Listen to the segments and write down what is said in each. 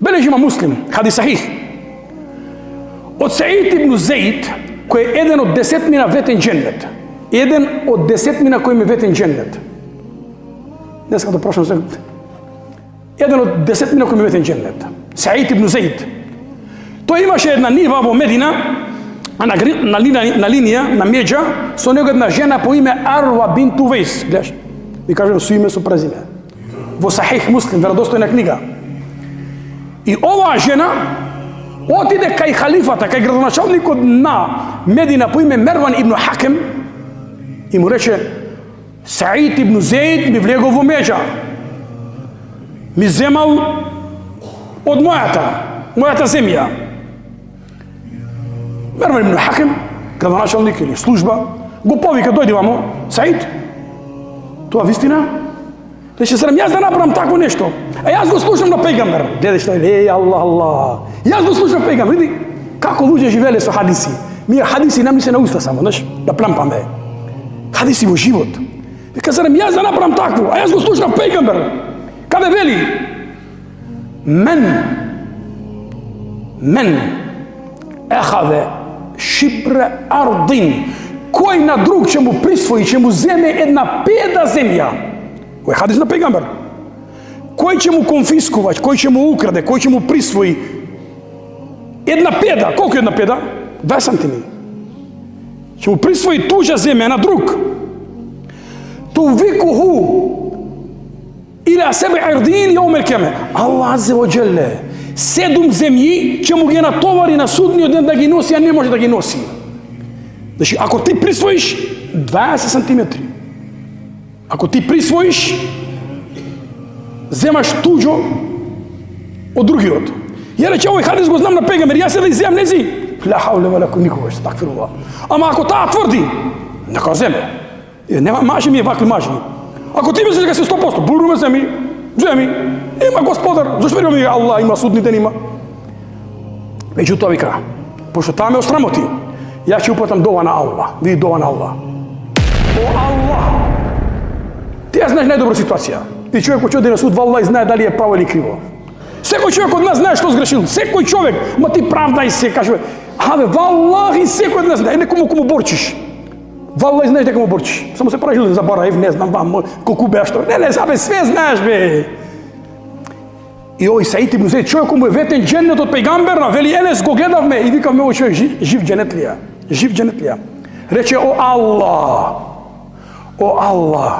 Бележи има Муслим, хадис сахих. Од Саид ибн Зейд, кој е еден од 10 ветен дженнет. Еден од 10 кој ме ветен дженнет. Днеска да прошам се. Еден од 10 кој ме ветен дженнет. Саид ибн Зейд. Тој имаше една нива во Медина, на линија, на меѓа, со него една жена по име Арва бинт Увейс. Гледаш, ви кажам со име, со презиме. Во Сахих Муслим, веродостојна книга. И оваа жена отиде кај халифата, кај градоначалникот на Медина по име Мерван ибн Хакем и му рече: Саид ибн Зейд ми влегол во меѓа. Ми земал од мојата земја. Мерван ибн Хакем, градоначалник или служба, го повика: дојди вамо, Саид, тоа вистина? Рече: зарем јас да направам такво нешто? А јас го слушам на пејгамбер. Гледај што е, Аллах. Јас го слушам пејгамбер. Види како луѓе живеле со хадиси. Ние хадиси нам се на уста само, знаеш, да плампаме. Хадиси во живот. Вика: зарем јас да направам такво? А јас го слушам пејгамбер. Каде вели? Мен ехаве шибре ардин. Кој на друг ќе му присвои, ќе му земе една педа земја. Кој е хадис на пејгамбер? Кој ќе му конфискува, кој ќе му украде, кој ќе му присвои една педа? Колку е една педа? 2 сантими. Ќе му присвои тужа земја на друг. Тувикуху иля себе ардин јаумел кијаме. Аллах аззе ва џелле 7 земји ќе му ги натовари на судниот ден да ги носи, а не може да ги носи. Значи, ако ти присвоиш 20 сантиметри, ако ти присвоиш, земаш туѓо од другиот. Ја рече: овој хадис го знам на пејгамбер, јас се да иземам нези. Ла хауле ва ла куввата никогаш, такфируллах. Ама ако таа тврди, нека земе. Нема мажи ми е вакви мажи. Ако ти мислиш дека си 100%, буруме земи. Има господар, зашто ми Аллах има судни ден има. Меѓутоа вика, пошто таа ме осрамоти, јас ќе упатам дова на Аллах. Види дова на Аллах. О Аллах! Ти ја знаеш најдобра ситуација. И човек кој оди на суд, валлај, знае дали е право или криво. Секој човек од нас знае што сгрешил. Секој човек, ма ти правдај се, кажува: абе, валлахи, секој од нас знае. Некому кому борчиш. Валлај, знаеш дека му борчиш. Само се правиш да заборавив, не знам вам, колку беа што. Не, абе, све знаеш, бе. И овој Саид ибн Зейд, човек му е ветен дженнет од пејгамбер, вели: елес го гледавме и викавме: овој човек жив дженнет ли ја? Жив дженнет ли ја? Рече: о Аллах, о Аллах,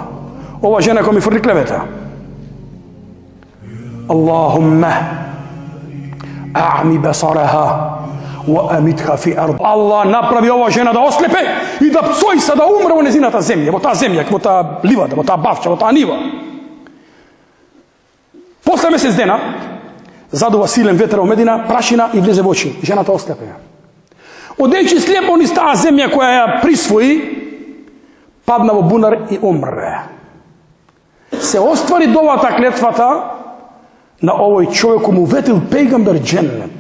ова жена која ми фрли клевета. Аллахумма аъми басараха wa amitha fi ard. Аллах направи ова жена да ослепе и да псојса, да умре во незината земја, во таа земја, во таа ливада, во таа бавча, во таа нива. После месец дена задува силен ветер во Медина, прашина и влезе во очи. Жената ослепе. Одејќи слепо низ таа земја која ја присвои, падна во бунар и умре. Се оствари довата клетвата на овој човек му ветил пејгамбер дженнет.